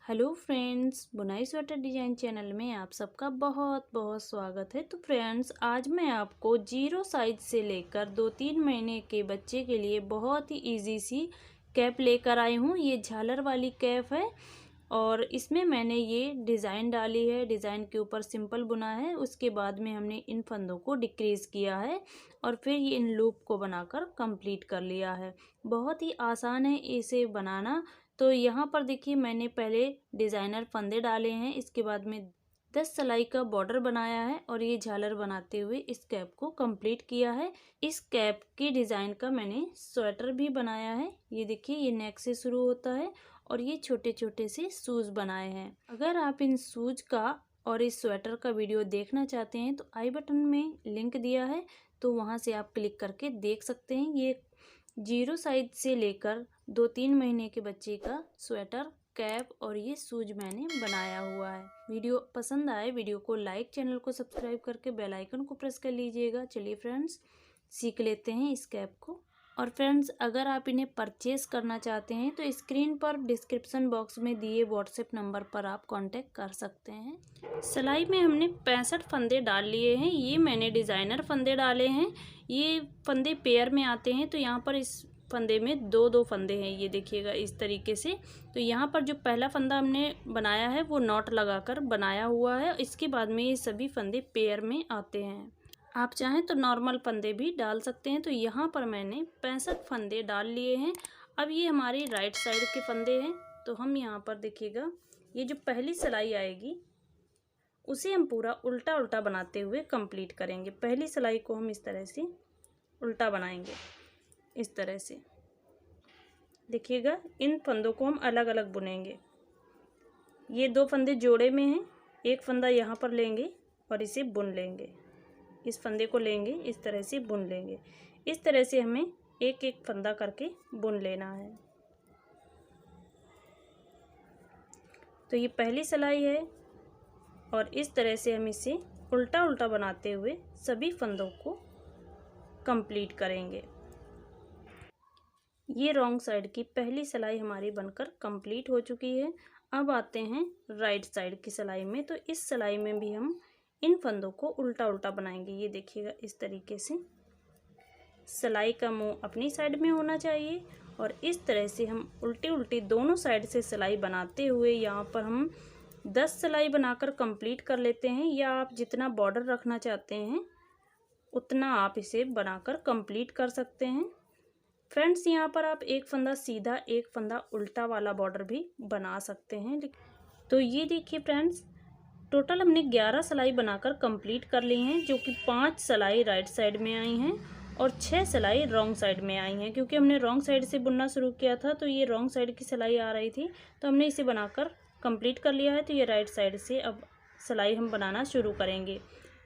Hello friends, बुनाई sweater design channel में आप सबका बहुत बहुत स्वागत है। तो फ्रेंड्स, आज मैं आपको जीरो साइज से लेकर 2-3 महीने के बच्चे के लिए बहुत ही इजी सी कैप लेकर आई हूँ। ये झालर वाली कैप है और इसमें मैंने ये डिज़ाइन डाली है। डिज़ाइन के ऊपर सिंपल बुना है, उसके बाद में हमने इन फंदों को डिक्रीज़ किया है और फिर ये इन लूप को बनाकर कंप्लीट कर लिया है। बहुत ही आसान है इसे बनाना। तो यहाँ पर देखिए, मैंने पहले डिज़ाइनर फंदे डाले हैं, इसके बाद में 10 सिलाई का बॉर्डर बनाया है और ये झालर बनाते हुए इस कैप को कंप्लीट किया है। इस कैप की डिज़ाइन का मैंने स्वेटर भी बनाया है। ये देखिए, ये नेक से शुरू होता है और ये छोटे छोटे से शूज़ बनाए हैं। अगर आप इन शूज़ का और इस स्वेटर का वीडियो देखना चाहते हैं तो आई बटन में लिंक दिया है, तो वहाँ से आप क्लिक करके देख सकते हैं। ये जीरो साइज से लेकर 2-3 महीने के बच्चे का स्वेटर, कैप और ये शूज मैंने बनाया हुआ है। वीडियो पसंद आए वीडियो को लाइक, चैनल को सब्सक्राइब करके बेल आइकन को प्रेस कर लीजिएगा। चलिए फ्रेंड्स, सीख लेते हैं इस कैप को। और फ्रेंड्स, अगर आप इन्हें परचेज़ करना चाहते हैं तो स्क्रीन पर डिस्क्रिप्शन बॉक्स में दिए व्हाट्सएप नंबर पर आप कांटेक्ट कर सकते हैं। सिलाई में हमने 65 फंदे डाल लिए हैं। ये मैंने डिज़ाइनर फंदे डाले हैं। ये फंदे पेयर में आते हैं, तो यहाँ पर इस फंदे में दो फंदे हैं, ये देखिएगा इस तरीके से। तो यहाँ पर जो पहला फंदा हमने बनाया है वो नॉट लगाकर बनाया हुआ है। इसके बाद में ये सभी फंदे पेयर में आते हैं। आप चाहें तो नॉर्मल फंदे भी डाल सकते हैं। तो यहाँ पर मैंने 65 फंदे डाल लिए हैं। अब ये हमारी राइट साइड के फंदे हैं। तो हम यहाँ पर देखिएगा, ये जो पहली सिलाई आएगी उसे हम पूरा उल्टा उल्टा बनाते हुए कंप्लीट करेंगे। पहली सिलाई को हम इस तरह से उल्टा बनाएंगे, इस तरह से देखिएगा। इन फंदों को हम अलग अलग बुनेंगे। ये 2 फंदे जोड़े में हैं, एक फंदा यहाँ पर लेंगे और इसे बुन लेंगे। इस फंदे को लेंगे, इस तरह से बुन लेंगे। इस तरह से हमें एक एक फंदा करके बुन लेना है। तो ये पहली सिलाई है और इस तरह से हम इसे उल्टा उल्टा बनाते हुए सभी फंदों को कंप्लीट करेंगे। ये रॉन्ग साइड की पहली सिलाई हमारी बनकर कंप्लीट हो चुकी है। अब आते हैं राइट साइड की सिलाई में। तो इस सिलाई में भी हम इन फंदों को उल्टा उल्टा बनाएंगे। ये देखिएगा इस तरीके से। सिलाई का मुंह अपनी साइड में होना चाहिए और इस तरह से हम उल्टी उल्टी दोनों साइड से सिलाई बनाते हुए यहाँ पर हम 10 सिलाई बनाकर कंप्लीट कर लेते हैं। या आप जितना बॉर्डर रखना चाहते हैं उतना आप इसे बनाकर कंप्लीट कर सकते हैं। फ्रेंड्स, यहाँ पर आप एक फंदा सीधा, एक फंदा उल्टा वाला बॉर्डर भी बना सकते हैं। तो ये देखिए फ्रेंड्स, टोटल हमने 11 सिलाई बनाकर कंप्लीट कर ली हैं, जो कि 5 सिलाई राइट साइड में आई हैं और 6 सिलाई रॉन्ग साइड में आई हैं। क्योंकि हमने रॉन्ग साइड से बुनना शुरू किया था तो ये रॉन्ग साइड की सिलाई आ रही थी, तो हमने इसे बनाकर कंप्लीट कर लिया है। तो ये राइट साइड से अब सिलाई हम बनाना शुरू करेंगे।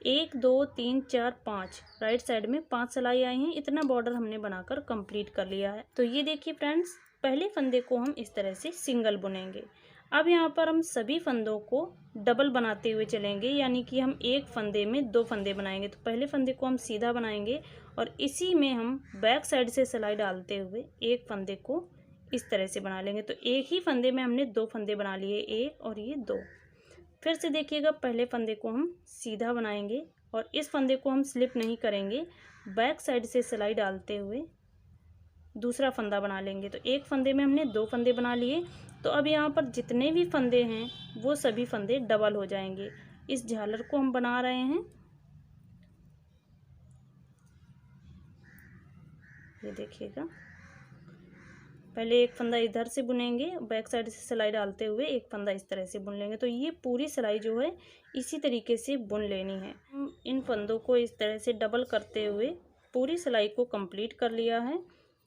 1 2 3 4 5 राइट साइड में 5 सिलाई आई हैं। इतना बॉर्डर हमने बनाकर कंप्लीट कर लिया है। तो ये देखिए फ्रेंड्स, पहले फंदे को हम इस तरह से सिंगल बुनेंगे। अब यहाँ पर हम सभी फंदों को डबल बनाते हुए चलेंगे, यानी कि हम एक फंदे में 2 फंदे बनाएंगे। तो पहले फंदे को हम सीधा बनाएंगे और इसी में हम बैक साइड से सिलाई डालते हुए एक फंदे को इस तरह से बना लेंगे। तो एक ही फंदे में हमने 2 फंदे बना लिए, एक और ये 2। फिर से देखिएगा, पहले फंदे को हम सीधा बनाएंगे और इस फंदे को हम स्लिप नहीं करेंगे। बैक साइड से सिलाई डालते हुए दूसरा फंदा बना लेंगे। तो एक फंदे में हमने 2 फंदे बना लिए। तो अब यहाँ पर जितने भी फंदे हैं वो सभी फंदे डबल हो जाएंगे। इस झालर को हम बना रहे हैं, ये देखिएगा। पहले एक फंदा इधर से बुनेंगे, बैक साइड से सिलाई डालते हुए एक फंदा इस तरह से बुन लेंगे। तो ये पूरी सिलाई जो है इसी तरीके से बुन लेनी है। हम इन फंदों को इस तरह से डबल करते हुए पूरी सिलाई को कंप्लीट कर लिया है।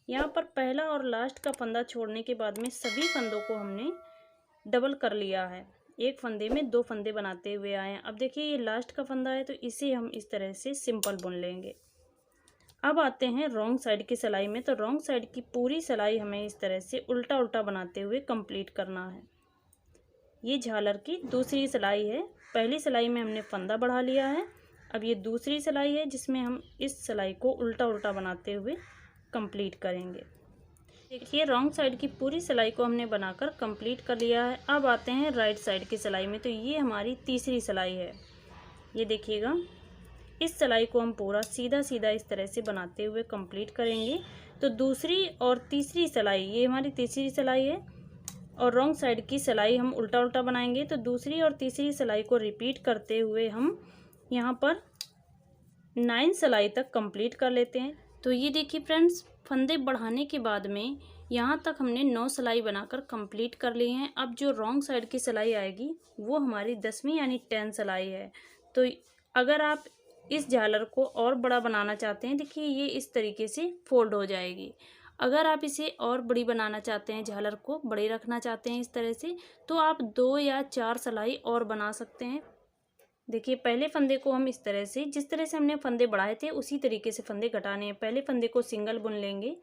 यहाँ पर पहला और लास्ट का फंदा छोड़ने के बाद में सभी फंदों को हमने डबल कर लिया है। एक फंदे में 2 फंदे बनाते हुए आए हैं। अब देखिए, ये लास्ट का फंदा है तो इसे हम इस तरह से सिंपल बुन लेंगे। अब आते हैं रॉन्ग साइड की सिलाई में। तो रॉन्ग साइड की पूरी सिलाई हमें इस तरह से उल्टा उल्टा बनाते हुए कंप्लीट करना है। ये झालर की दूसरी सिलाई है। पहली सिलाई में हमने फंदा बढ़ा लिया है। अब ये दूसरी सिलाई है जिसमें हम इस सिलाई को उल्टा उल्टा बनाते हुए कंप्लीट करेंगे। देखिए रॉन्ग साइड की पूरी सिलाई को हमने बनाकर कंप्लीट कर लिया है। अब आते हैं राइट साइड की सिलाई में। तो ये हमारी तीसरी सिलाई है। ये देखिएगा, इस सिलाई को हम पूरा सीधा सीधा इस तरह से बनाते हुए कंप्लीट करेंगे। तो दूसरी और तीसरी सिलाई, ये हमारी तीसरी सिलाई है और रॉन्ग साइड की सिलाई हम उल्टा उल्टा बनाएंगे। तो दूसरी और तीसरी सिलाई को रिपीट करते हुए हम यहाँ पर 9 सिलाई तक कंप्लीट कर लेते हैं। तो ये देखिए फ्रेंड्स, फंदे बढ़ाने के बाद में यहाँ तक हमने 9 सिलाई बनाकर कंप्लीट कर ली हैं। अब जो रॉन्ग साइड की सिलाई आएगी वो हमारी 10वीं यानी 10 सिलाई है। तो अगर आप इस झालर को और बड़ा बनाना चाहते हैं, देखिए ये इस तरीके से फोल्ड हो जाएगी। अगर आप इसे और बड़ी बनाना चाहते हैं, झालर को बड़े रखना चाहते हैं इस तरह से, तो आप 2 या 4 सिलाई और बना सकते हैं। देखिए पहले फंदे को हम इस तरह से, जिस तरह से हमने फंदे बढ़ाए थे उसी तरीके से फंदे घटाने हैं। पहले फंदे को सिंगल बुन लेंगे,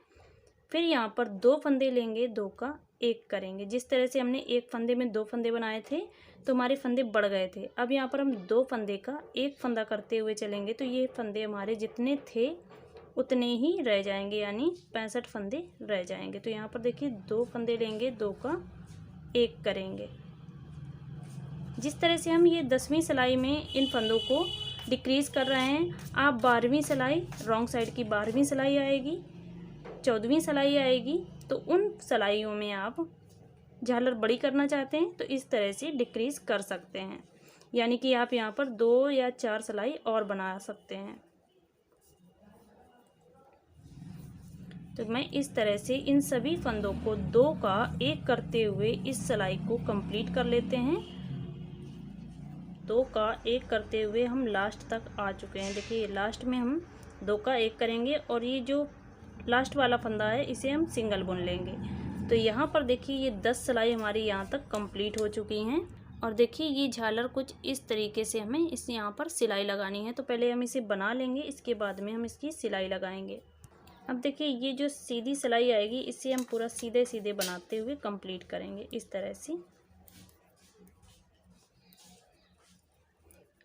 फिर यहाँ पर 2 फंदे लेंगे, 2 का 1 करेंगे। जिस तरह से हमने एक फंदे में 2 फंदे बनाए थे तो हमारे फंदे बढ़ गए थे। अब यहाँ पर हम 2 फंदे का 1 फंदा करते हुए चलेंगे तो ये फंदे हमारे जितने थे उतने ही रह जाएंगे, यानी 65 फंदे रह जाएंगे। तो यहाँ पर देखिए 2 फंदे लेंगे, 2 का 1 करेंगे। जिस तरह से हम ये 10वीं सिलाई में इन फंदों को डिक्रीज़ कर रहे हैं, आप 12वीं सिलाई, रॉन्ग साइड की 12वीं सिलाई आएगी, 14वीं सिलाई आएगी, तो उन सिलाइयों में आप झालर बड़ी करना चाहते हैं तो इस तरह से डिक्रीज़ कर सकते हैं, यानी कि आप यहाँ पर 2 या 4 सिलाई और बना सकते हैं। तो मैं इस तरह से इन सभी फंदों को 2 का 1 करते हुए इस सिलाई को कंप्लीट कर लेते हैं। 2 का 1 करते हुए हम लास्ट तक आ चुके हैं। देखिए लास्ट में हम 2 का 1 करेंगे और ये जो लास्ट वाला फंदा है इसे हम सिंगल बुन लेंगे। तो यहाँ पर देखिए ये 10 सिलाई हमारी यहाँ तक कंप्लीट हो चुकी हैं। और देखिए ये झालर कुछ इस तरीके से हमें इस यहाँ पर सिलाई लगानी है। तो पहले हम इसे बना लेंगे, इसके बाद में हम इसकी सिलाई लगाएंगे। अब देखिए ये जो सीधी सिलाई आएगी इसे हम पूरा सीधे सीधे बनाते हुए कंप्लीट करेंगे इस तरह से।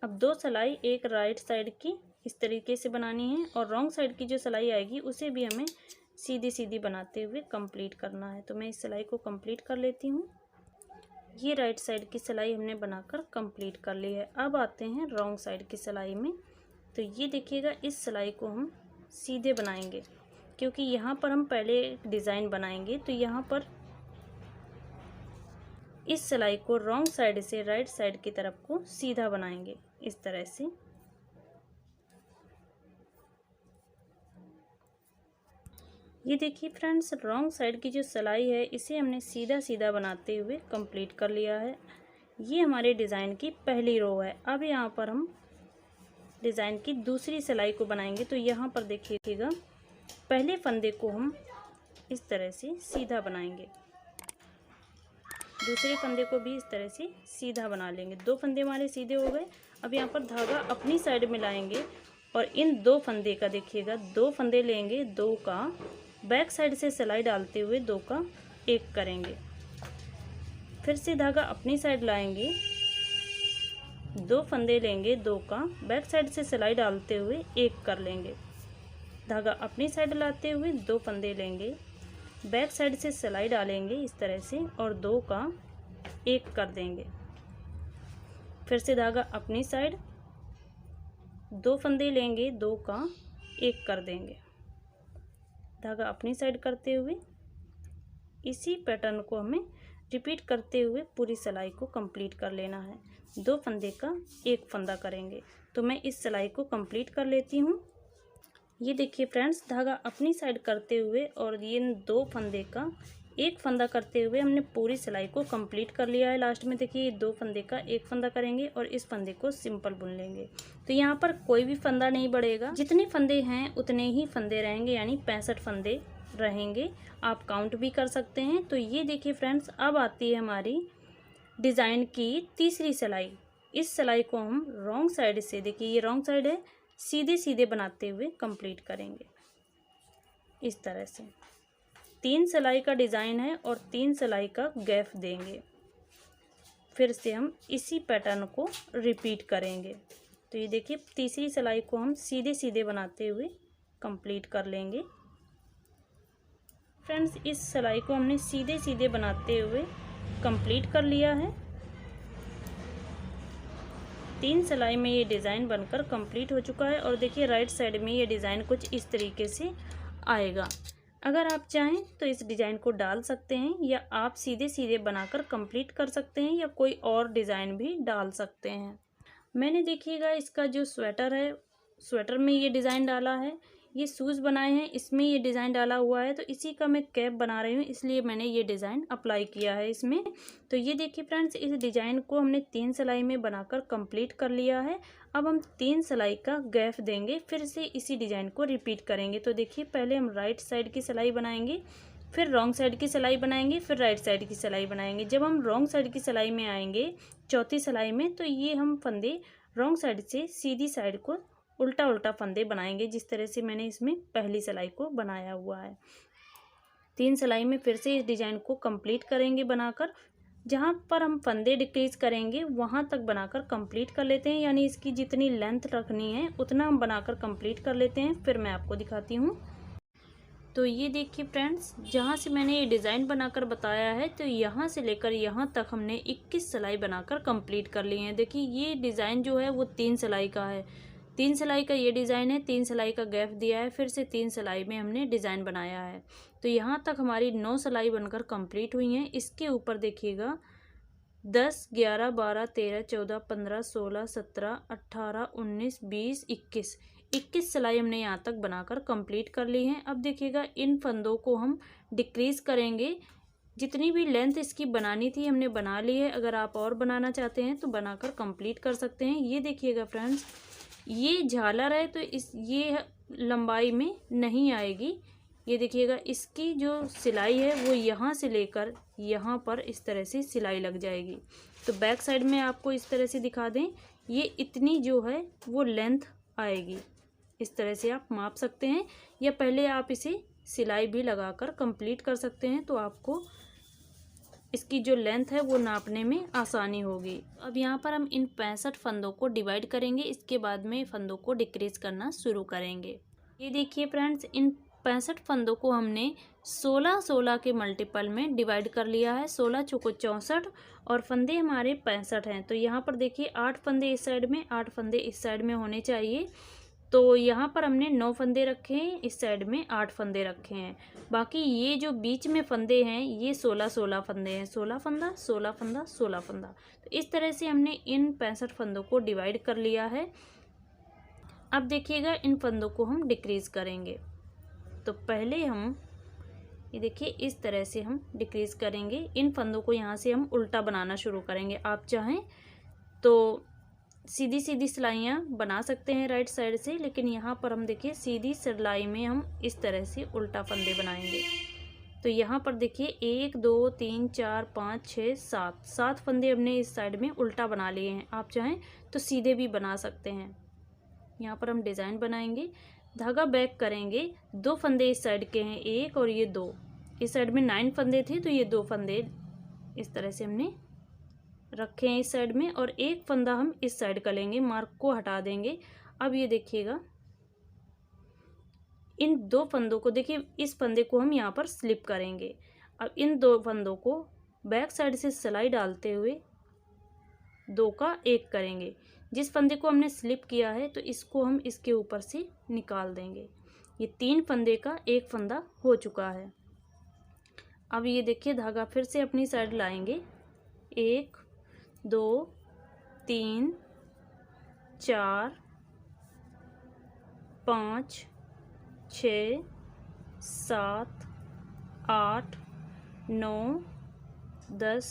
अब 2 सिलाई एक राइट साइड की इस तरीके से बनानी है और रॉन्ग साइड की जो सिलाई आएगी उसे भी हमें सीधी सीधी बनाते हुए कंप्लीट करना है। तो मैं इस सिलाई को कंप्लीट कर लेती हूँ। ये राइट साइड की सिलाई हमने बनाकर कंप्लीट कर ली है। अब आते हैं रॉन्ग साइड की सिलाई में। तो ये देखिएगा, इस सिलाई को हम सीधे बनाएंगे क्योंकि यहाँ पर हम पहले डिज़ाइन बनाएंगे। तो यहाँ पर इस सिलाई को रॉन्ग साइड से राइट साइड की तरफ को सीधा बनाएंगे इस तरह से। ये देखिए फ्रेंड्स, रॉन्ग साइड की जो सिलाई है इसे हमने सीधा सीधा बनाते हुए कंप्लीट कर लिया है। ये हमारे डिज़ाइन की पहली रो है। अब यहाँ पर हम डिज़ाइन की दूसरी सिलाई को बनाएंगे। तो यहाँ पर देखिएगा, पहले फंदे को हम इस तरह से सीधा बनाएंगे, दूसरे फंदे को भी इस तरह से सीधा बना लेंगे। 2 फंदे हमारे सीधे हो गए। अब यहाँ पर धागा अपनी साइड में लाएंगे और इन 2 फंदे का देखिएगा, 2 फंदे लेंगे, 2 का बैक साइड से सिलाई डालते हुए 2 का 1 करेंगे। फिर से धागा अपनी साइड लाएंगे, 2 फंदे लेंगे, 2 का बैक साइड से सिलाई डालते हुए 1 कर लेंगे। धागा अपनी साइड लाते हुए 2 फंदे लेंगे, बैक साइड से सिलाई डालेंगे इस तरह से और 2 का 1 कर देंगे। फिर से धागा अपनी साइड, 2 फंदे लेंगे, 2 का 1 कर देंगे। धागा अपनी साइड करते हुए इसी पैटर्न को हमें रिपीट करते हुए पूरी सिलाई को कंप्लीट कर लेना है। 2 फंदे का 1 फंदा करेंगे। तो मैं इस सिलाई को कंप्लीट कर लेती हूँ। ये देखिए फ्रेंड्स, धागा अपनी साइड करते हुए और ये 2 फंदे का 1 फंदा करते हुए हमने पूरी सिलाई को कंप्लीट कर लिया है। लास्ट में देखिए 2 फंदे का 1 फंदा करेंगे और इस फंदे को सिंपल बुन लेंगे। तो यहाँ पर कोई भी फंदा नहीं बढ़ेगा, जितने फंदे हैं उतने ही फंदे रहेंगे, यानी 65 फंदे रहेंगे। आप काउंट भी कर सकते हैं। तो ये देखिए फ्रेंड्स, अब आती है हमारी डिज़ाइन की तीसरी सिलाई। इस सिलाई को हम रॉन्ग साइड से, देखिए ये रॉन्ग साइड है, सीधे सीधे बनाते हुए कंप्लीट करेंगे इस तरह से। 3 सिलाई का डिज़ाइन है और 3 सिलाई का गैप देंगे। फिर से हम इसी पैटर्न को रिपीट करेंगे। तो ये देखिए, तीसरी सिलाई को हम सीधे सीधे बनाते हुए कंप्लीट कर लेंगे। फ्रेंड्स इस सिलाई को हमने सीधे सीधे बनाते हुए कंप्लीट कर लिया है। 3 सिलाई में ये डिज़ाइन बनकर कंप्लीट हो चुका है और देखिए राइट साइड में ये डिज़ाइन कुछ इस तरीके से आएगा। अगर आप चाहें तो इस डिज़ाइन को डाल सकते हैं या आप सीधे सीधे बनाकर कंप्लीट कर सकते हैं या कोई और डिज़ाइन भी डाल सकते हैं। मैंने देखिएगा इसका जो स्वेटर है, स्वेटर में ये डिज़ाइन डाला है, ये शूज़ बनाए हैं, इसमें ये डिज़ाइन डाला हुआ है, तो इसी का मैं कैप बना रही हूँ, इसलिए मैंने ये डिज़ाइन अप्लाई किया है इसमें। तो ये देखिए फ्रेंड्स, इस डिज़ाइन को हमने 3 सिलाई में बनाकर कंप्लीट कर लिया है। अब हम 3 सिलाई का गैप देंगे, फिर से इसी डिज़ाइन को रिपीट करेंगे। तो देखिए पहले हम राइट साइड की सिलाई बनाएंगे, फिर रॉन्ग साइड की सिलाई बनाएंगे, फिर राइट साइड की सिलाई बनाएंगे। जब हम रॉन्ग साइड की सिलाई में आएंगे चौथी सिलाई में, तो ये हम फंदे रॉन्ग साइड से सीधी साइड को उल्टा उल्टा फंदे बनाएंगे, जिस तरह से मैंने इसमें पहली सिलाई को बनाया हुआ है। 3 सिलाई में फिर से इस डिज़ाइन को कंप्लीट करेंगे बनाकर। जहाँ पर हम फंदे डिक्रीज करेंगे वहाँ तक बनाकर कंप्लीट कर लेते हैं, यानी इसकी जितनी लेंथ रखनी है उतना हम बनाकर कंप्लीट कर लेते हैं। फिर मैं आपको दिखाती हूँ। तो ये देखिए फ्रेंड्स, जहाँ से मैंने ये डिज़ाइन बनाकर बताया है, तो यहाँ से लेकर यहाँ तक हमने 21 सिलाई बनाकर कंप्लीट कर ली है। देखिए ये डिज़ाइन जो है वो 3 सिलाई का है। 3 सिलाई का ये डिज़ाइन है, 3 सिलाई का गैप दिया है, फिर से 3 सिलाई में हमने डिज़ाइन बनाया है। तो यहाँ तक हमारी 9 सिलाई बनकर कंप्लीट हुई हैं। इसके ऊपर देखिएगा 10, 11, 12, 13, 14, 15, 16, 17, 18, 19, 20, 21 सिलाई हमने यहाँ तक बनाकर कंप्लीट कर ली हैं। अब देखिएगा इन फंदों को हम डिक्रीज़ करेंगे। जितनी भी लेंथ इसकी बनानी थी हमने बना ली है। अगर आप और बनाना चाहते हैं तो बनाकर कंप्लीट कर सकते हैं। ये देखिएगा फ्रेंड्स, ये झालर है तो ये लंबाई में नहीं आएगी। ये देखिएगा इसकी जो सिलाई है वो यहाँ से लेकर यहाँ पर इस तरह से सिलाई लग जाएगी। तो बैक साइड में आपको इस तरह से दिखा दें, ये इतनी जो है वो लेंथ आएगी। इस तरह से आप माप सकते हैं, या पहले आप इसे सिलाई भी लगाकर कंप्लीट कर सकते हैं, तो आपको इसकी जो लेंथ है वो नापने में आसानी होगी। अब यहाँ पर हम इन 65 फंदों को डिवाइड करेंगे, इसके बाद में फंदों को डिक्रीज करना शुरू करेंगे। ये देखिए फ्रेंड्स, इन 65 फंदों को हमने 16-16 के मल्टीपल में डिवाइड कर लिया है। 16 चौको 64 और फंदे हमारे 65 हैं। तो यहाँ पर देखिए 8 फंदे इस साइड में, 8 फंदे इस साइड में होने चाहिए। तो यहाँ पर हमने 9 फंदे रखे हैं, इस साइड में 8 फंदे रखे हैं। बाकी ये जो बीच में फंदे हैं ये 16-16 फंदे हैं। 16 फंदा 16 फंदा 16 फंदा। तो इस तरह से हमने इन 65 फंदों को डिवाइड कर लिया है। अब देखिएगा इन फंदों को हम डिक्रीज़ करेंगे। तो पहले हम ये देखिए इस तरह से हम डिक्रीज़ करेंगे। इन फंदों को यहाँ से हम उल्टा बनाना शुरू करेंगे। आप चाहें तो सीधी सीधी सिलाइयाँ बना सकते हैं राइट साइड से, लेकिन यहाँ पर हम देखिए सीधी सिलाई में हम इस तरह से उल्टा फंदे बनाएंगे। तो यहाँ पर देखिए 1 2 3 4 5 6 7 फंदे हमने इस साइड में उल्टा बना लिए हैं। आप चाहें तो सीधे भी बना सकते हैं। यहाँ पर हम डिज़ाइन बनाएंगे, धागा बैक करेंगे। 2 फंदे इस साइड के हैं, 1 और ये 2। इस साइड में 9 फंदे थे तो ये 2 फंदे इस तरह से हमने रखे हैं इस साइड में, और 1 फंदा हम इस साइड का लेंगे, मार्क को हटा देंगे। अब ये देखिएगा इन 2 फंदों को, देखिए इस फंदे को हम यहाँ पर स्लिप करेंगे। अब इन 2 फंदों को बैक साइड से सिलाई डालते हुए 2 का 1 करेंगे। जिस फंदे को हमने स्लिप किया है तो इसको हम इसके ऊपर से निकाल देंगे। ये 3 फंदे का 1 फंदा हो चुका है। अब ये देखिए धागा फिर से अपनी साइड लाएंगे। 1 2 3 4 5 6 7 8 9 10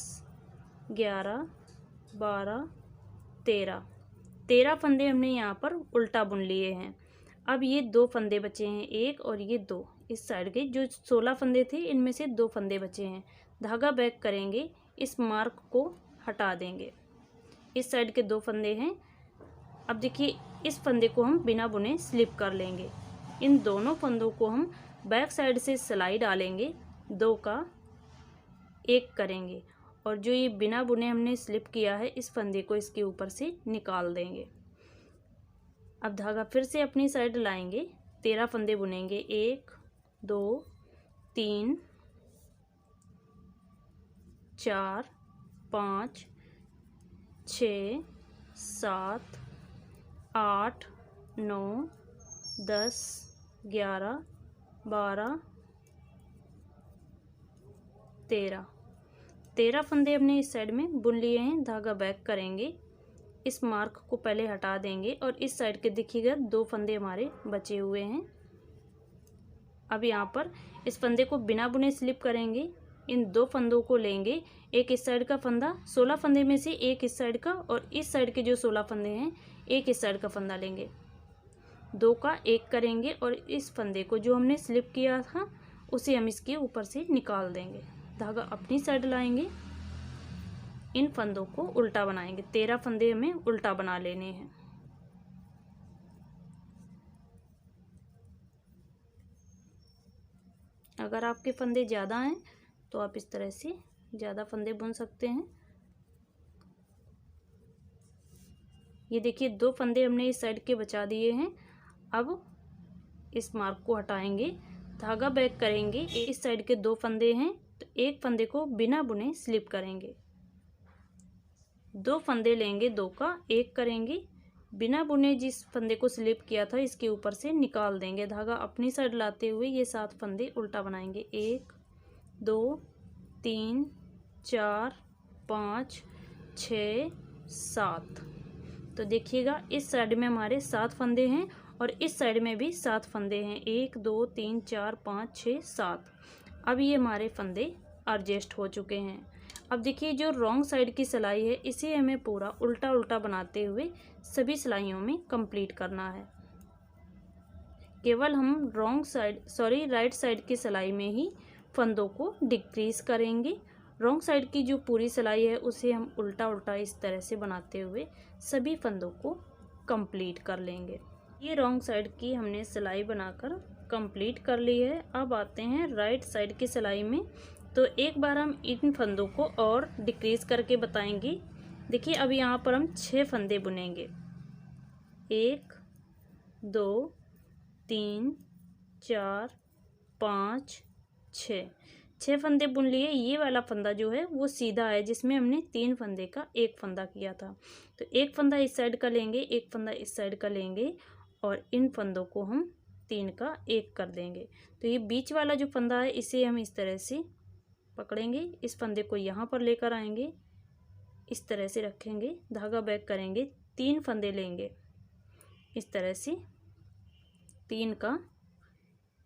11 12 13 फंदे हमने यहाँ पर उल्टा बुन लिए हैं। अब ये 2 फंदे बचे हैं, 1 और ये 2 इस साइड के। जो 16 फंदे थे इनमें से 2 फंदे बचे हैं। धागा बैक करेंगे, इस मार्क को हटा देंगे। इस साइड के 2 फंदे हैं। अब देखिए इस फंदे को हम बिना बुने स्लिप कर लेंगे। इन दोनों फंदों को हम बैक साइड से सिलाई डालेंगे, 2 का 1 करेंगे, और जो ये बिना बुने हमने स्लिप किया है इस फंदे को इसके ऊपर से निकाल देंगे। अब धागा फिर से अपनी साइड लाएंगे, 13 फंदे बुनेंगे। 1 2 3 4 5 6 7 8 9 10 11 12 13 फंदे हमने इस साइड में बुन लिए हैं। धागा बैक करेंगे, इस मार्क को पहले हटा देंगे और इस साइड के देखिएगा 2 फंदे हमारे बचे हुए हैं। अब यहाँ पर इस फंदे को बिना बुने स्लिप करेंगे, इन 2 फंदों को लेंगे, एक इस साइड का फंदा, 16 फंदे में से एक इस साइड का और इस साइड के जो 16 फंदे हैं एक इस साइड का फंदा लेंगे, 2 का 1 करेंगे और इस फंदे को जो हमने स्लिप किया था उसे हम इसके ऊपर से निकाल देंगे। धागा अपनी साइड लाएंगे, इन फंदों को उल्टा बनाएंगे। 13 फंदे हमें उल्टा बना लेने हैं। अगर आपके फंदे ज़्यादा हैं तो आप इस तरह से ज़्यादा फंदे बुन सकते हैं। ये देखिए 2 फंदे हमने इस साइड के बचा दिए हैं। अब इस मार्क को हटाएंगे, धागा बैक करेंगे, इस साइड के 2 फंदे हैं तो एक फंदे को बिना बुने स्लिप करेंगे, 2 फंदे लेंगे, 2 का 1 करेंगे, बिना बुने जिस फंदे को स्लिप किया था इसके ऊपर से निकाल देंगे। धागा अपनी साइड लाते हुए ये 7 फंदे उल्टा बनाएंगे, 1 2 3 4 5 6 7। तो देखिएगा इस साइड में हमारे 7 फंदे हैं और इस साइड में भी 7 फंदे हैं, 1 2 3 4 5 6 7। अब ये हमारे फंदे एडजस्ट हो चुके हैं। अब देखिए जो रॉन्ग साइड की सिलाई है इसे हमें पूरा उल्टा उल्टा बनाते हुए सभी सिलाइयों में कंप्लीट करना है। केवल हम राइट साइड की सिलाई में ही फंदों को डिक्रीज करेंगे। रॉन्ग साइड की जो पूरी सिलाई है उसे हम उल्टा उल्टा इस तरह से बनाते हुए सभी फंदों को कंप्लीट कर लेंगे। ये रॉन्ग साइड की हमने सिलाई बनाकर कंप्लीट कर ली है। अब आते हैं राइट साइड की सिलाई में। तो एक बार हम इन फंदों को और डिक्रीज करके बताएंगे। देखिए अब यहाँ पर हम 6 फंदे बुनेंगे, 1 2 3 4 5 6 फंदे बुन लिए। ये वाला फंदा जो है वो सीधा है जिसमें हमने 3 फंदे का 1 फंदा किया था। तो एक फंदा इस साइड का लेंगे, एक फंदा इस साइड का लेंगे और इन फंदों को हम 3 का 1 कर देंगे। तो ये बीच वाला जो फंदा है इसे हम इस तरह से पकड़ेंगे, इस फंदे को यहाँ पर लेकर आएंगे, इस तरह से रखेंगे, धागा बैक करेंगे, 3 फंदे लेंगे, इस तरह से 3 का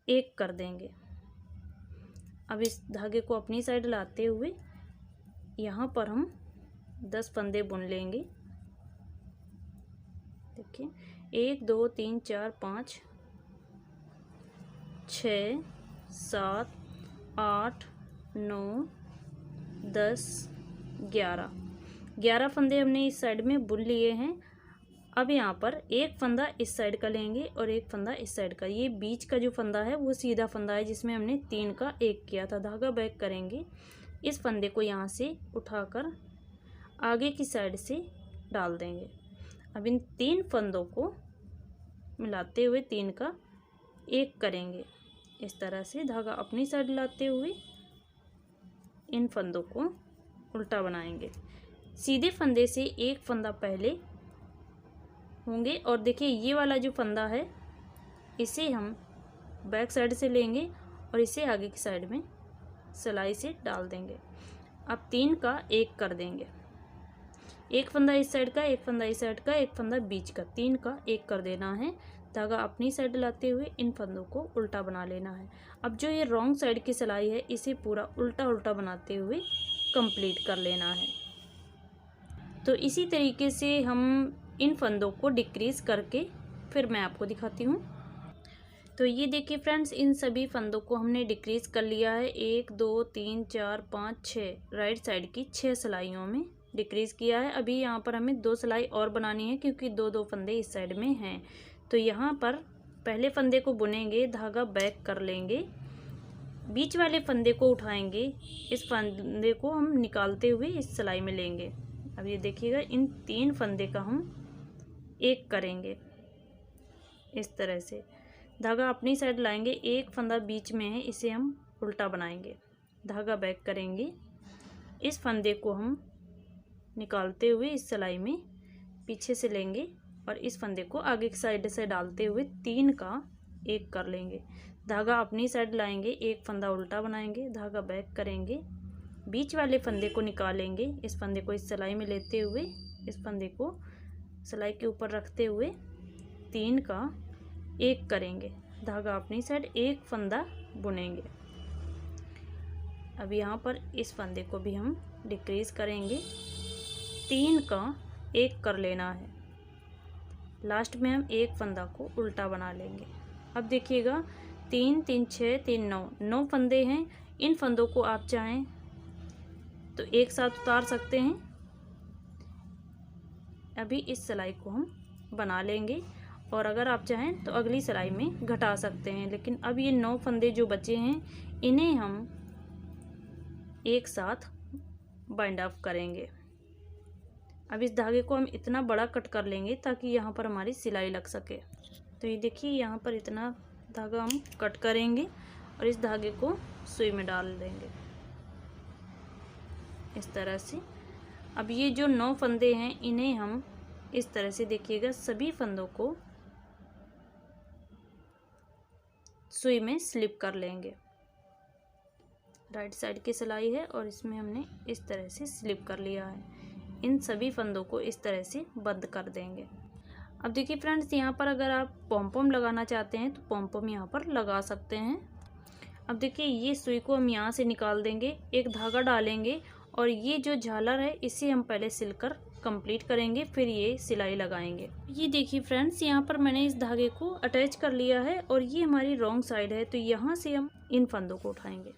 1 कर देंगे। अब इस धागे को अपनी साइड लाते हुए यहाँ पर हम 10 फंदे बुन लेंगे। देखिए 1 2 3 4 5 6 7 8 9 10 11 फंदे हमने इस साइड में बुन लिए हैं। अब यहाँ पर एक फंदा इस साइड का लेंगे और एक फंदा इस साइड का। ये बीच का जो फंदा है वो सीधा फंदा है जिसमें हमने 3 का 1 किया था। धागा बैक करेंगे, इस फंदे को यहाँ से उठाकर आगे की साइड से डाल देंगे। अब इन 3 फंदों को मिलाते हुए 3 का 1 करेंगे। इस तरह से धागा अपनी साइड लाते हुए इन फंदों को उल्टा बनाएंगे। सीधे फंदे से एक फंदा पहले होंगे और देखिए ये वाला जो फंदा है इसे हम बैक साइड से लेंगे और इसे आगे की साइड में सिलाई से डाल देंगे। अब 3 का 1 कर देंगे, एक फंदा इस साइड का, एक फंदा इस साइड का, एक फंदा बीच का, 3 का 1 कर देना है। धागा अपनी साइड लाते हुए इन फंदों को उल्टा बना लेना है। अब जो ये रॉन्ग साइड की सिलाई है इसे पूरा उल्टा उल्टा बनाते हुए कंप्लीट कर लेना है। तो इसी तरीके से हम इन फंदों को डिक्रीज करके फिर मैं आपको दिखाती हूँ। तो ये देखिए फ्रेंड्स, इन सभी फंदों को हमने डिक्रीज कर लिया है। 1 2 3 4 5 6 राइट साइड की 6 सिलाइयों में डिक्रीज किया है। अभी यहाँ पर हमें 2 सिलाई और बनानी है क्योंकि 2 फंदे इस साइड में हैं। तो यहाँ पर पहले फंदे को बुनेंगे, धागा बैक कर लेंगे, बीच वाले फंदे को उठाएंगे, इस फंदे को हम निकालते हुए इस सिलाई में लेंगे। अब ये देखिएगा इन 3 फंदे का हम 1 करेंगे। इस तरह से धागा अपनी साइड लाएंगे, एक फंदा बीच में है इसे हम उल्टा बनाएंगे, धागा बैक करेंगे। इस फंदे को हम निकालते हुए इस सिलाई में पीछे से लेंगे और इस फंदे को आगे की साइड से डालते हुए 3 का 1 कर लेंगे। धागा अपनी साइड लाएंगे, एक फंदा उल्टा बनाएंगे, धागा बैक करेंगे, बीच वाले फंदे को निकालेंगे। इस फंदे को इस सिलाई में लेते हुए इस फंदे को सिलाई के ऊपर रखते हुए 3 का 1 करेंगे, धागा अपनी साइड, एक फंदा बुनेंगे। अब यहाँ पर इस फंदे को भी हम डिक्रीज करेंगे, 3 का 1 कर लेना है। लास्ट में हम एक फंदा को उल्टा बना लेंगे। अब देखिएगा 3 3 6 3 9 फंदे हैं। इन फंदों को आप चाहें तो एक साथ उतार सकते हैं। अभी इस सिलाई को हम बना लेंगे और अगर आप चाहें तो अगली सिलाई में घटा सकते हैं, लेकिन अब ये 9 फंदे जो बचे हैं इन्हें हम एक साथ बाइंड अप करेंगे। अब इस धागे को हम इतना बड़ा कट कर लेंगे ताकि यहाँ पर हमारी सिलाई लग सके। तो ये देखिए यहाँ पर इतना धागा हम कट करेंगे और इस धागे को सुई में डाल देंगे इस तरह से। अब ये जो 9 फंदे हैं इन्हें हम इस तरह से, देखिएगा, सभी फंदों को सुई में स्लिप कर लेंगे। राइट साइड की सिलाई है और इसमें हमने इस तरह से स्लिप कर लिया है। इन सभी फंदों को इस तरह से बंद कर देंगे। अब देखिए फ्रेंड्स, यहाँ पर अगर आप पॉम लगाना चाहते हैं तो पॉम यहाँ पर लगा सकते हैं। अब देखिए ये सुई को हम यहाँ से निकाल देंगे, एक धागा डालेंगे और ये जो झालर है इसे हम पहले सिलकर कंप्लीट करेंगे, फिर ये सिलाई लगाएंगे। ये देखिए फ्रेंड्स, यहाँ पर मैंने इस धागे को अटैच कर लिया है और ये हमारी रॉन्ग साइड है, तो यहाँ से हम इन फंदों को उठाएंगे।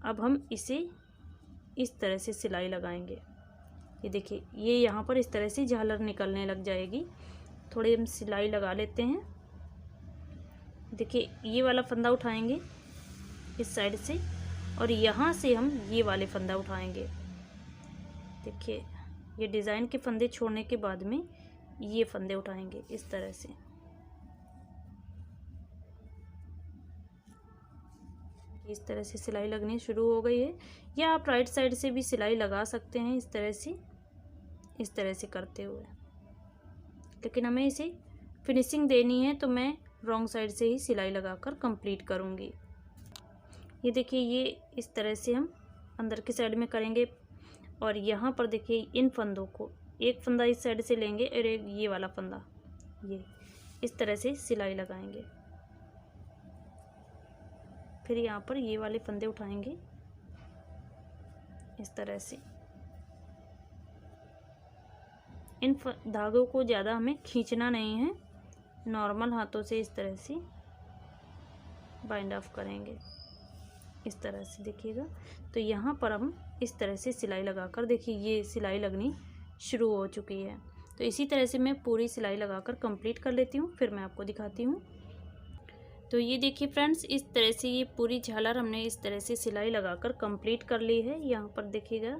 अब हम इसे इस तरह से सिलाई लगाएंगे। ये देखिए ये यहाँ पर इस तरह से झालर निकलने लग जाएगी। थोड़ी हम सिलाई लगा लेते हैं। देखिए ये वाला फंदा उठाएंगे इस साइड से और यहाँ से हम ये वाले फंदा उठाएंगे। देखिए ये डिज़ाइन के फंदे छोड़ने के बाद में ये फंदे उठाएंगे इस तरह से। इस तरह से सिलाई लगनी शुरू हो गई है, या आप राइट साइड से भी सिलाई लगा सकते हैं इस तरह से करते हुए, लेकिन हमें इसे फिनिशिंग देनी है तो मैं रॉन्ग साइड से ही सिलाई लगाकर कंप्लीट करूँगी। ये देखिए ये इस तरह से हम अंदर की साइड में करेंगे और यहाँ पर देखिए इन फंदों को, एक फंदा इस साइड से लेंगे और एक ये वाला फंदा, ये इस तरह से सिलाई लगाएंगे। फिर यहाँ पर ये वाले फंदे उठाएंगे इस तरह से। इन धागों को ज़्यादा हमें खींचना नहीं है, नॉर्मल हाथों से इस तरह से बाइंड ऑफ करेंगे इस तरह से, देखिएगा। तो यहाँ पर हम इस तरह से सिलाई लगाकर, देखिए ये सिलाई लगनी शुरू हो चुकी है। तो इसी तरह से मैं पूरी सिलाई लगाकर कंप्लीट कर लेती हूँ, फिर मैं आपको दिखाती हूँ। तो ये देखिए फ्रेंड्स, इस तरह से ये पूरी झालर हमने इस तरह से सिलाई लगाकर कंप्लीट कर ली है। यहाँ पर देखिएगा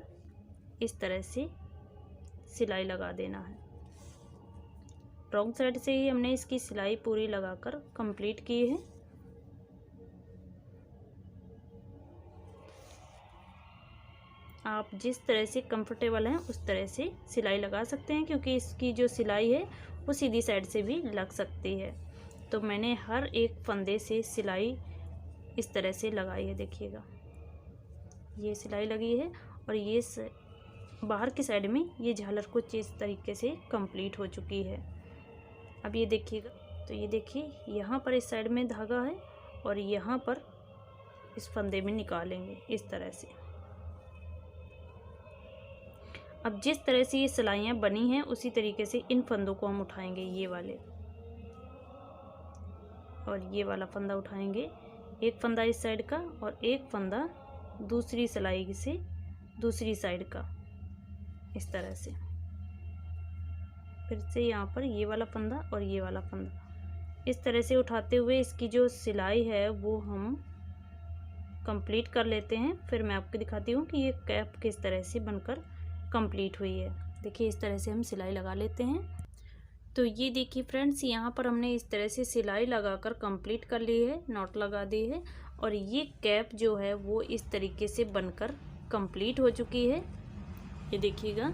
इस तरह से सिलाई लगा देना है। रॉन्ग साइड से ही हमने इसकी सिलाई पूरी लगाकर कंप्लीट की है। आप जिस तरह से कंफर्टेबल हैं उस तरह से सिलाई लगा सकते हैं, क्योंकि इसकी जो सिलाई है वो सीधी साइड से भी लग सकती है। तो मैंने हर एक फंदे से सिलाई इस तरह से लगाई है, देखिएगा ये सिलाई लगी है और ये बाहर की साइड में ये झालर कुछ इस तरीके से कंप्लीट हो चुकी है। अब ये देखिएगा, तो ये देखिए यहाँ पर इस साइड में धागा है और यहाँ पर इस फंदे में निकालेंगे इस तरह से। अब जिस तरह से ये सिलाइयाँ बनी हैं उसी तरीके से इन फंदों को हम उठाएंगे, ये वाले और ये वाला फंदा उठाएंगे, एक फंदा इस साइड का और एक फंदा दूसरी सिलाई से दूसरी साइड का इस तरह से। फिर से यहाँ पर ये वाला फंदा और ये वाला फंदा इस तरह से उठाते हुए इसकी जो सिलाई है वो हम कंप्लीट कर लेते हैं। फिर मैं आपको दिखाती हूँ कि ये कैप किस तरह से बनकर कंप्लीट हुई है। देखिए इस तरह से हम सिलाई लगा लेते हैं। तो ये देखिए फ्रेंड्स, यहाँ पर हमने इस तरह से सिलाई लगाकर कंप्लीट कर ली है, नॉट लगा दी है और ये कैप जो है वो इस तरीके से बनकर कंप्लीट हो चुकी है। ये देखिएगा,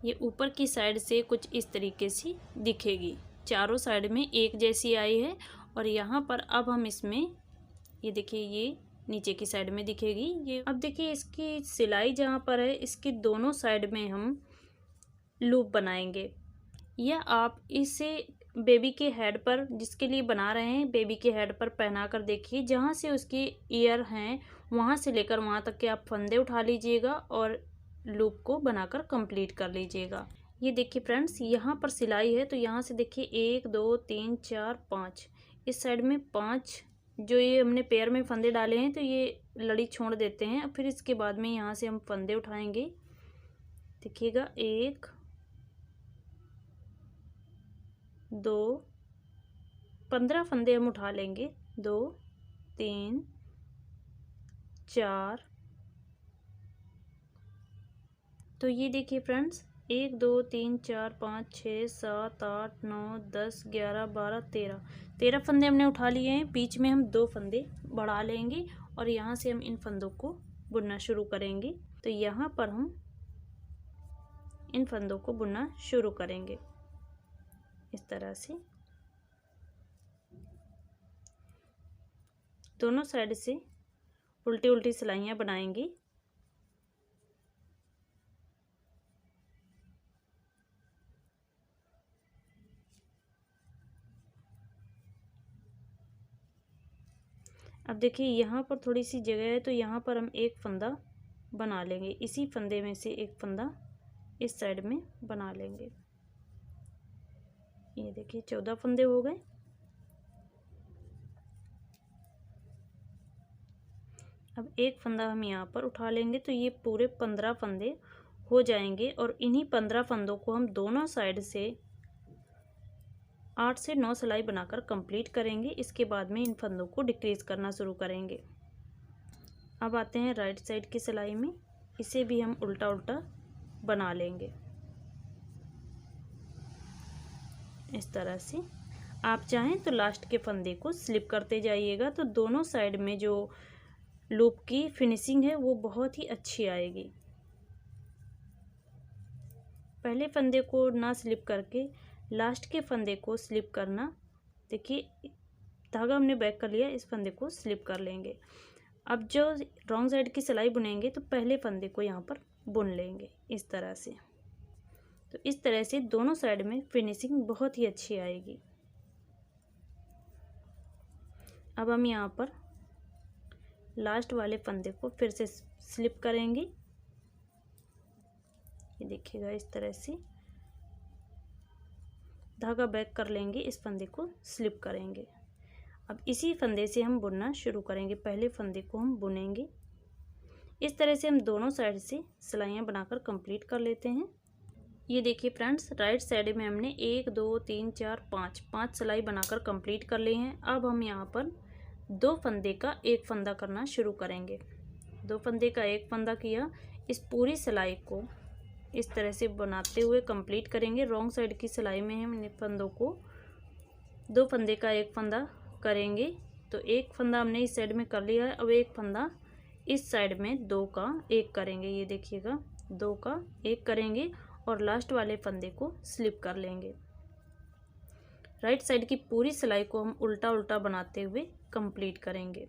ये ऊपर की साइड से कुछ इस तरीके से दिखेगी, चारों साइड में एक जैसी आई है। और यहाँ पर अब हम इसमें, ये देखिए, ये नीचे की साइड में दिखेगी ये। अब देखिए इसकी सिलाई जहाँ पर है, इसके दोनों साइड में हम लूप बनाएंगे। या आप इसे बेबी के हेड पर, जिसके लिए बना रहे हैं, बेबी के हेड पर पहना कर देखिए, जहाँ से उसके ईयर हैं वहाँ से लेकर वहाँ तक के आप फंदे उठा लीजिएगा और लूप को बनाकर कंप्लीट कर लीजिएगा। ये देखिए फ्रेंड्स, यहाँ पर सिलाई है तो यहाँ से देखिए 1 2 3 4 5, इस साइड में 5 जो ये हमने पेयर में फंदे डाले हैं तो ये लड़ी छोड़ देते हैं। फिर इसके बाद में यहाँ से हम फंदे उठाएंगे। देखिएगा, 1 2, 15 फंदे हम उठा लेंगे, 2 3 4। तो ये देखिए फ्रेंड्स, 1 2 3 4 5 6 7 8 9 10 11 12 13 फंदे हमने उठा लिए हैं। बीच में हम 2 फंदे बढ़ा लेंगे और यहाँ से हम इन फंदों को बुनना शुरू करेंगे। तो यहाँ पर हम इन फंदों को बुनना शुरू करेंगे इस तरह से, दोनों साइड से उल्टी उल्टी सिलाइयाँ बनाएंगे। अब देखिए यहाँ पर थोड़ी सी जगह है तो यहाँ पर हम एक फंदा बना लेंगे, इसी फंदे में से एक फंदा इस साइड में बना लेंगे। ये देखिए 14 फंदे हो गए। अब एक फंदा हम यहाँ पर उठा लेंगे तो ये पूरे 15 फंदे हो जाएंगे और इन्हीं 15 फंदों को हम दोनों साइड से 8 से 9 सिलाई बनाकर कंप्लीट करेंगे। इसके बाद में इन फंदों को डिक्रीज करना शुरू करेंगे। अब आते हैं राइट साइड की सिलाई में, इसे भी हम उल्टा उल्टा बना लेंगे इस तरह से। आप चाहें तो लास्ट के फंदे को स्लिप करते जाइएगा तो दोनों साइड में जो लूप की फिनिशिंग है वो बहुत ही अच्छी आएगी। पहले फंदे को ना स्लिप करके लास्ट के फंदे को स्लिप करना। देखिए धागा हमने बैक कर लिया, इस फंदे को स्लिप कर लेंगे। अब जो रॉन्ग साइड की सिलाई बुनेंगे तो पहले फंदे को यहाँ पर बुन लेंगे इस तरह से। तो इस तरह से दोनों साइड में फिनिशिंग बहुत ही अच्छी आएगी। अब हम यहाँ पर लास्ट वाले फंदे को फिर से स्लिप करेंगे। ये देखिएगा, इस तरह से धागा बैक कर लेंगे, इस फंदे को स्लिप करेंगे। अब इसी फंदे से हम बुनना शुरू करेंगे। पहले फंदे को हम बुनेंगे इस तरह से। हम दोनों साइड से सिलाइयाँ बनाकर कंप्लीट कर लेते हैं। ये देखिए फ्रेंड्स, राइट साइड में हमने 1 2 3 4 5 सिलाई बनाकर कंप्लीट कर लिए हैं। अब हम यहाँ पर 2 फंदे का एक फंदा करना शुरू करेंगे। 2 फंदे का एक फंदा किया, इस पूरी सिलाई को इस तरह से बनाते हुए कंप्लीट करेंगे। रॉन्ग साइड की सिलाई में हम इन फंदों को 2 फंदे का एक फंदा करेंगे। तो एक फंदा हमने इस साइड में कर लिया है, अब एक फंदा इस साइड में 2 का एक करेंगे। ये देखिएगा, 2 का एक करेंगे और लास्ट वाले फंदे को स्लिप कर लेंगे। राइट साइड की पूरी सिलाई को हम उल्टा उल्टा बनाते हुए कंप्लीट करेंगे।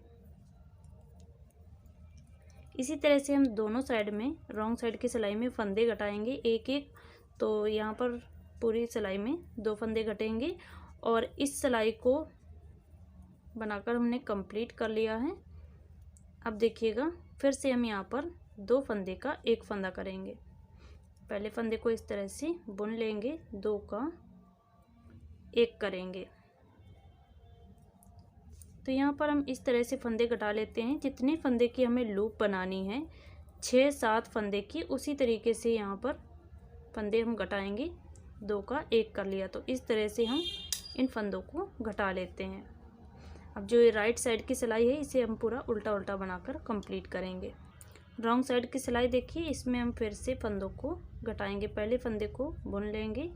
इसी तरह से हम दोनों साइड में रॉन्ग साइड की सिलाई में फंदे घटाएंगे एक एक। तो यहाँ पर पूरी सिलाई में 2 फंदे घटेंगे और इस सिलाई को बनाकर हमने कंप्लीट कर लिया है। अब देखिएगा, फिर से हम यहाँ पर 2 फंदे का एक फंदा करेंगे। पहले फंदे को इस तरह से बुन लेंगे, 2 का एक करेंगे। तो यहाँ पर हम इस तरह से फंदे घटा लेते हैं। जितने फंदे की हमें लूप बनानी है, 6-7 फंदे की, उसी तरीके से यहाँ पर फंदे हम घटाएंगे। 2 का एक कर लिया, तो इस तरह से हम इन फंदों को घटा लेते हैं। अब जो ये राइट साइड की सिलाई है, इसे हम पूरा उल्टा उल्टा बनाकर कंप्लीट करेंगे। रॉन्ग साइड की सिलाई देखिए, इसमें हम फिर से फंदों को घटाएंगे। पहले फंदे को बुन लेंगे,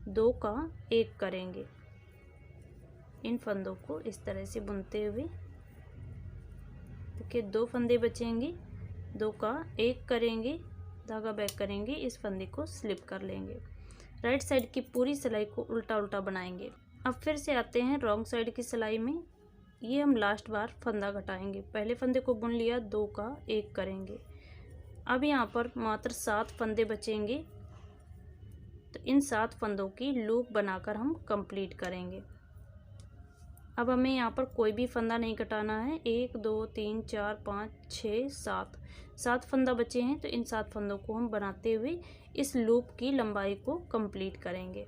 2 का एक करेंगे। इन फंदों को इस तरह से बुनते हुए, देखिए 2 फंदे बचेंगे, 2 का 1 करेंगे, धागा बैक करेंगे, इस फंदे को स्लिप कर लेंगे। राइट साइड की पूरी सिलाई को उल्टा उल्टा बनाएंगे। अब फिर से आते हैं रॉन्ग साइड की सिलाई में। ये हम लास्ट बार फंदा घटाएंगे। पहले फंदे को बुन लिया, 2 का 1 करेंगे। अब यहाँ पर मात्र 7 फंदे बचेंगे, तो इन 7 फंदों की लूप बनाकर हम कंप्लीट करेंगे। अब हमें यहाँ पर कोई भी फंदा नहीं कटाना है। 1 2 3 4 5 6 7 फंदा बचे हैं, तो इन 7 फंदों को हम बनाते हुए इस लूप की लंबाई को कंप्लीट करेंगे।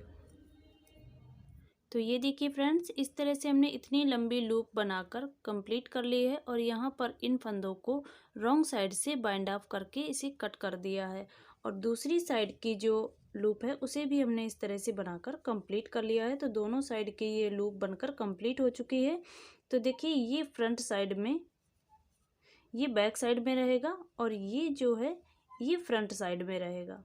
तो ये देखिए फ्रेंड्स, इस तरह से हमने इतनी लंबी लूप बनाकर कंप्लीट कर ली है और यहाँ पर इन फंदों को रॉन्ग साइड से बाइंड ऑफ करके इसे कट कर दिया है और दूसरी साइड की जो लूप है उसे भी हमने इस तरह से बनाकर कंप्लीट कर लिया है। तो दोनों साइड की ये लूप बनकर कंप्लीट हो चुकी है। तो देखिए ये फ्रंट साइड में, ये बैक साइड में रहेगा और ये जो है ये फ्रंट साइड में रहेगा।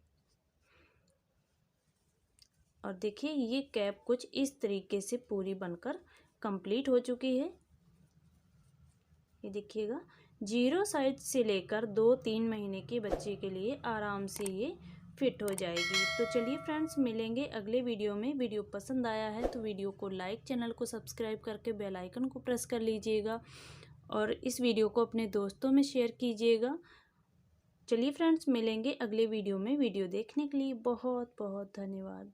और देखिए ये कैप कुछ इस तरीके से पूरी बनकर कंप्लीट हो चुकी है। ये देखिएगा 0 साइज से लेकर 2-3 महीने के बच्चे के लिए आराम से ये फिट हो जाएगी। तो चलिए फ्रेंड्स, मिलेंगे अगले वीडियो में। वीडियो पसंद आया है तो वीडियो को लाइक, चैनल को सब्सक्राइब करके बेल आइकन को प्रेस कर लीजिएगा और इस वीडियो को अपने दोस्तों में शेयर कीजिएगा। चलिए फ्रेंड्स, मिलेंगे अगले वीडियो में। वीडियो देखने के लिए बहुत बहुत धन्यवाद।